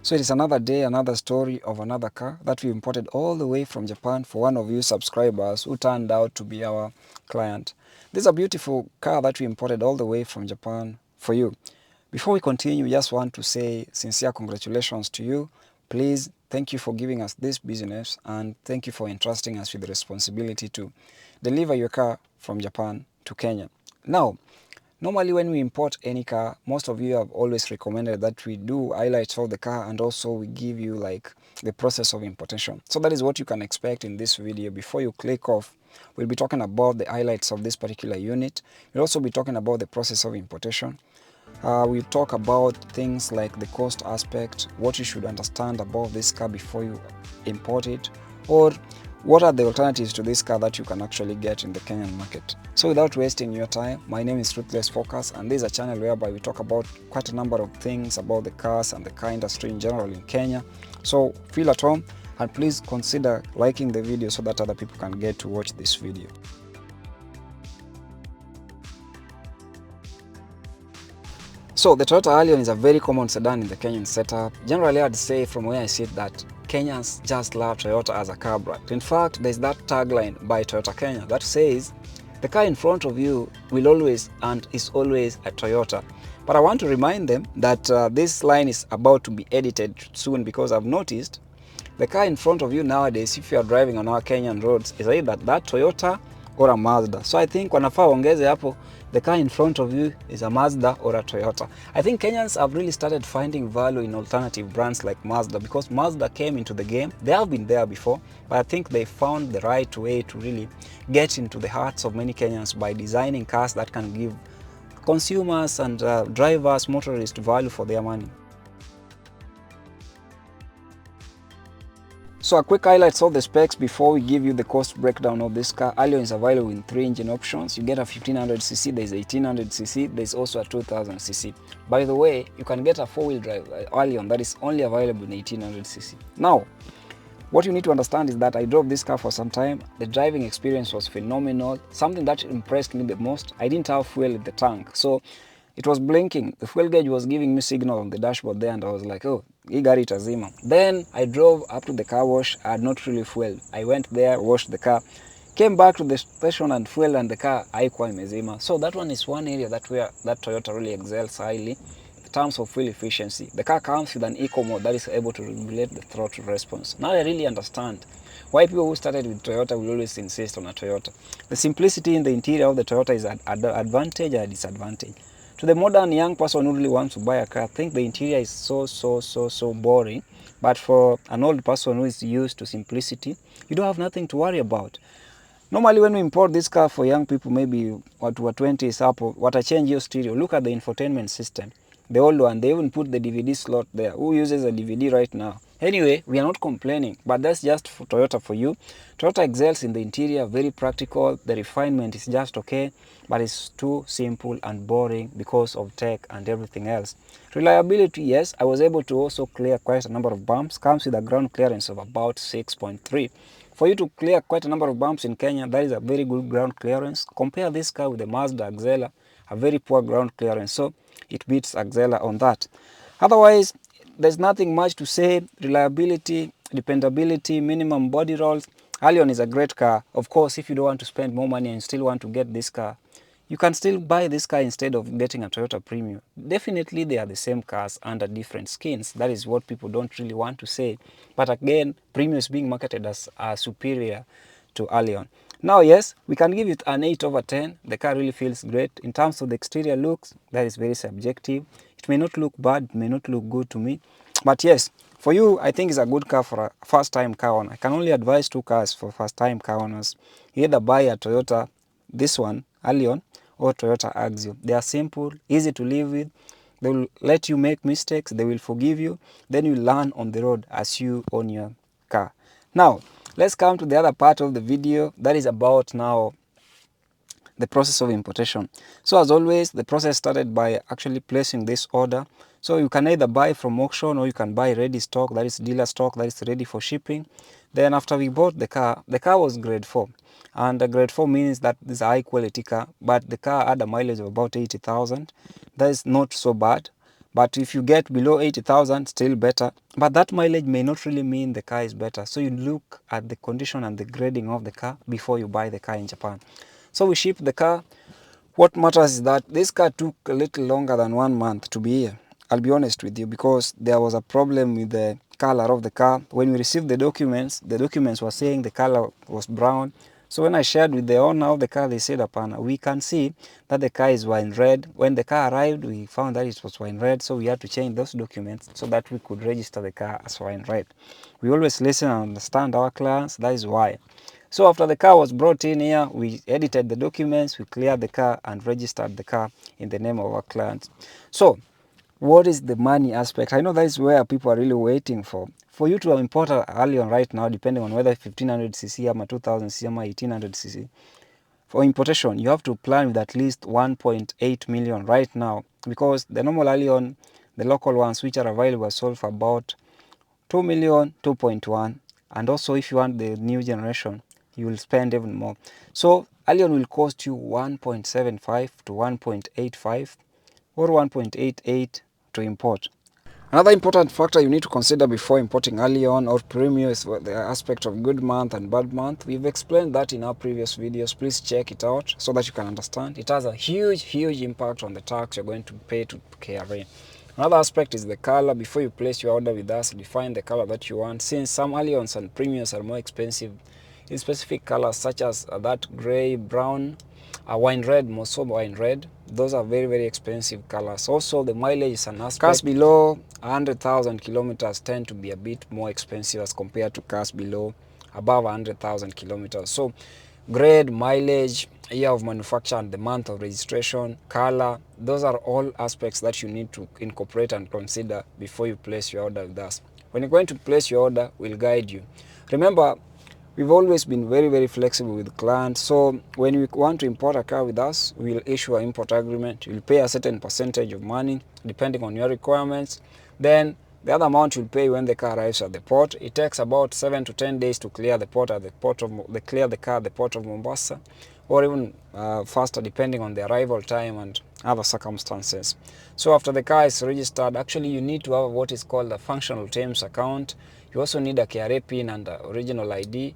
So it is another day, another story of another car that we imported all the way from Japan for one of you subscribers who turned out to be our client. This is a beautiful car that we imported all the way from Japan for you. Before we continue, just want to say sincere congratulations to you. Please, thank you for giving us this business and thank you for entrusting us with the responsibility to deliver your car from Japan to Kenya. Now, normally when we import any car, most of you have always recommended that we do highlights of the car and also we give you like the process of importation. So that is what you can expect in this video. Before you click off, we'll be talking about the highlights of this particular unit. We'll also be talking about the process of importation. We'll talk about things like the cost aspect, what you should understand about this car before you import it, or what are the alternatives to this car that you can actually get in the Kenyan market. So without wasting your time, my name is Ruthless Focus and this is a channel whereby we talk about quite a number of things about the cars and the car industry in general in Kenya. So feel at home and please consider liking the video so that other people can get to watch this video. So the Toyota Allion is a very common sedan in the Kenyan setup. Generally, I'd say from where I sit that Kenyans just love Toyota as a car brand. In fact, there's that tagline by Toyota Kenya that says, the car in front of you will always and is always a Toyota. But I want to remind them that this line is about to be edited soon because I've noticed the car in front of you nowadays, if you are driving on our Kenyan roads, is either that Toyota or a Mazda. So I think wanafaa ongeze hapo, the car in front of you is a Mazda or a Toyota. I think Kenyans have really started finding value in alternative brands like Mazda because Mazda came into the game. They have been there before, but I think they found the right way to really get into the hearts of many Kenyans by designing cars that can give consumers and drivers, motorists value for their money. So a quick highlights of the specs before we give you the cost breakdown of this car. Allion is available in 3 engine options. You get a 1500cc, there's 1800cc, there's also a 2000cc. By the way, you can get a 4-wheel drive Allion that is only available in 1800cc. Now, what you need to understand is that I drove this car for some time. The driving experience was phenomenal. Something that impressed me the most, I didn't have fuel in the tank. So it was blinking. The fuel gauge was giving me signal on the dashboard there and I was like, oh, hii gari itazima. Then I drove up to the car wash. I had not really fueled. I went there, washed the car, came back to the station and fueled and the car haikuwa imezima. So that one is one area that where that Toyota really excels highly in terms of fuel efficiency. The car comes with an eco mode that is able to regulate the throttle response. Now I really understand why people who started with Toyota will always insist on a Toyota. The simplicity in the interior of the Toyota is an advantage and a disadvantage. To the modern young person who really wants to buy a car, I think the interior is so boring. But for an old person who is used to simplicity, you don't have nothing to worry about. Normally when we import this car for young people, maybe what were 20s up, what a change your stereo, look at the infotainment system. The old one, they even put the DVD slot there. Who uses a DVD right now? Anyway, we are not complaining, but that's just for Toyota for you. Toyota excels in the interior, very practical. The refinement is just okay, but it's too simple and boring because of tech and everything else. Reliability, yes, I was able to also clear quite a number of bumps. Comes with a ground clearance of about 6.3. For you to clear quite a number of bumps in Kenya, that is a very good ground clearance. Compare this car with the Mazda Axela, a very poor ground clearance. So it beats Axela on that. Otherwise, there's nothing much to say. Reliability, dependability, minimum body rolls. Allion is a great car. Of course, if you don't want to spend more money and still want to get this car, you can still buy this car instead of getting a Toyota Premium. Definitely they are the same cars under different skins. That is what people don't really want to say. But again, Premium is being marketed as superior to Allion. Now yes, we can give it an 8/10. The car really feels great. In terms of the exterior looks, that is very subjective. It may not look bad, it may not look good to me. But yes, for you, I think it's a good car for a first-time car owner. I can only advise 2 cars for first-time car owners. You either buy a Toyota, this one, Allion, or Toyota Axio. They are simple, easy to live with. They will let you make mistakes, they will forgive you. Then you learn on the road as you own your car. Now, let's come to the other part of the video that is about now the process of importation. So as always, the process started by actually placing this order. So you can either buy from auction or you can buy ready stock, that is dealer stock, that is ready for shipping. Then after we bought the car was grade 4. And grade 4 means that this is a high quality car, but the car had a mileage of about 80,000. That is not so bad. But if you get below 80,000, still better. But that mileage may not really mean the car is better. So you look at the condition and the grading of the car before you buy the car in Japan. So we shipped the car. What matters is that this car took a little longer than 1 month to be here. I'll be honest with you, because there was a problem with the color of the car. When we received the documents were saying the color was brown. So when I shared with the owner of the car, they said, Apana, we can see that the car is wine red. When the car arrived, we found that it was wine red, so we had to change those documents so that we could register the car as wine red. We always listen and understand our clients, that is why. So after the car was brought in here, we edited the documents, we cleared the car and registered the car in the name of our client. So what is the money aspect? I know that is where people are really waiting for. For you to import an Allion right now, depending on whether 1500cc or 2000cc or 1800cc, for importation, you have to plan with at least 1.8 million right now, because the normal Allion, the local ones which are available, are sold for about 2 million, 2.1. And also if you want the new generation, you will spend even more. So Allion will cost you 1.75 to 1.85 or 1.88 to import. Another important factor you need to consider before importing Allion or Premium is the aspect of good month and bad month. We've explained that in our previous videos. Please check it out so that you can understand. It has a huge impact on the tax you're going to pay to KRA. Another aspect is the color. Before you place your order with us, define the color that you want. Since some Allions and Premiums are more expensive in specific colors such as that gray, brown, wine red, more so wine red, those are very expensive colors. Also, the mileage is an aspect. Cars below 100,000 kilometers tend to be a bit more expensive as compared to cars below above 100,000 kilometers. So grade, mileage, year of manufacture, and the month of registration, color, those are all aspects that you need to incorporate and consider before you place your order with us. When you're going to place your order, we'll guide you. Remember, we've always been very flexible with clients. So when you want to import a car with us, we'll issue an import agreement. You'll pay a certain percentage of money depending on your requirements. Then the other amount you'll pay when the car arrives at the port. It takes about 7 to 10 days to clear the port at the port of clear the car at the port of Mombasa, or even faster depending on the arrival time and other circumstances. So after the car is registered, actually you need to have what is called a functional terms account. You also need a KRA PIN and a original ID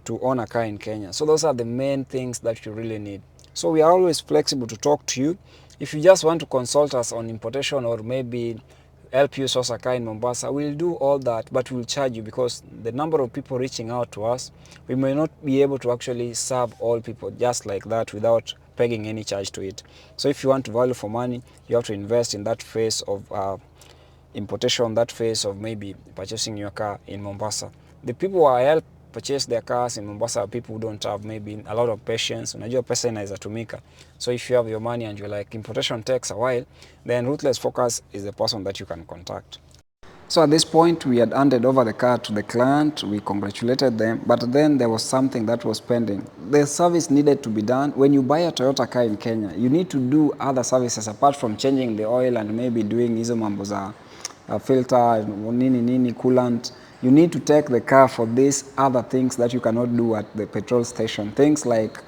to own a car in Kenya. So those are the main things that you really need. So we are always flexible to talk to you. If you just want to consult us on importation or maybe help you source a car in Mombasa, we'll do all that, but we'll charge you because the number of people reaching out to us, we may not be able to actually serve all people just like that without pegging any charge to it. So if you want value for money, you have to invest in that phase of importation, that phase of maybe purchasing your car in Mombasa. The people who I help purchase their cars in Mombasa are people who don't have maybe a lot of patience. Unajua pesa inaweza tumika. So if you have your money and you're like, importation takes a while, then Ruthless Focus is the person that you can contact. So at this point, we had handed over the car to the client. We congratulated them, but then there was something that was pending. The service needed to be done. When you buy a Toyota car in Kenya, you need to do other services apart from changing the oil and maybe doing hizo mambo za filter, nini, coolant. You need to take the car for these other things that you cannot do at the petrol station. Things like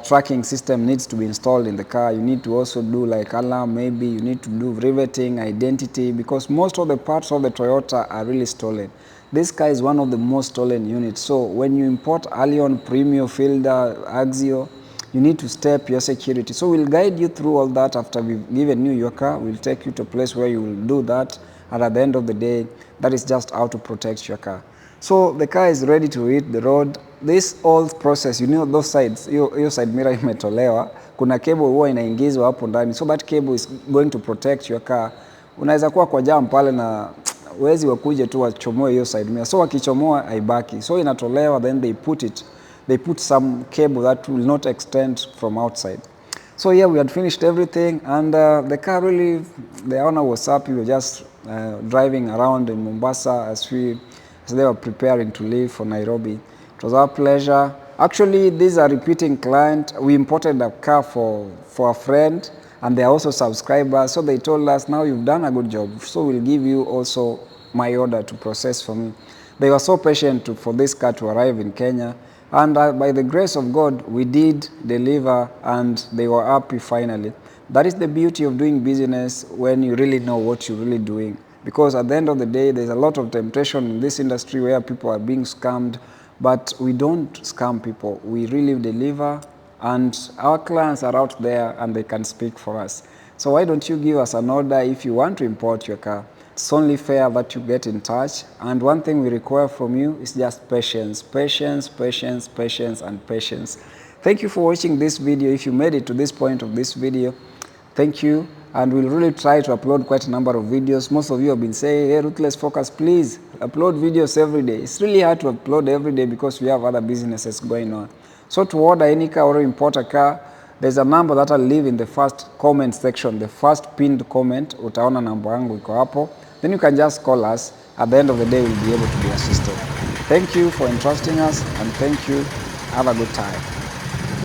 tracking system needs to be installed in the car. You need to also do like alarm, maybe you need to do riveting, identity, because most of the parts of the Toyota are really stolen. This car is one of the most stolen units. So when you import Allion, Premium, Fielder, Axio, you need to step your security. So we'll guide you through all that after we've given you your car. We'll take you to a place where you will do that. And at the end of the day, that is just how to protect your car. So the car is ready to hit the road. This whole process, you know those sides, your side mirror imetolewa, kuna cable huwa inaingizwa hapo ndani. So that cable is going to protect your car. Unaweza kuwa kwa jam pale na wezi wakuje tu wachomoe hiyo side mirror. So wakichomoa haibaki. So inatolewa, then they put some cable that will not extend from outside. So yeah, we had finished everything, and the car really, the owner was happy. We were just driving around in Mombasa as they were preparing to leave for Nairobi. It was our pleasure. Actually, this is a repeating client. We imported a car for a friend, and they are also subscribers. So they told us, now you've done a good job, so we'll give you also my order to process for me. They were so patient for this car to arrive in Kenya. And by the grace of God, we did deliver, and they were happy finally. That is the beauty of doing business when you really know what you're really doing. Because at the end of the day, there's a lot of temptation in this industry where people are being scammed, but we don't scam people. We really deliver, and our clients are out there and they can speak for us. So why don't you give us an order if you want to import your car? It's only fair that you get in touch. And one thing we require from you is just patience, patience, patience, patience, and patience. Thank you for watching this video. If you made it to this point of this video, thank you, and we'll really try to upload quite a number of videos. Most of you have been saying, hey, Ruthless Focus, please upload videos every day. It's really hard to upload every day because we have other businesses going on. So to order any car or import a car, there's a number that I'll leave in the first comment section, the first pinned comment. Utaona namba yangu iko hapo. Then you can just call us. At the end of the day, we'll be able to be assisted. Thank you for entrusting us, and thank you. Have a good time.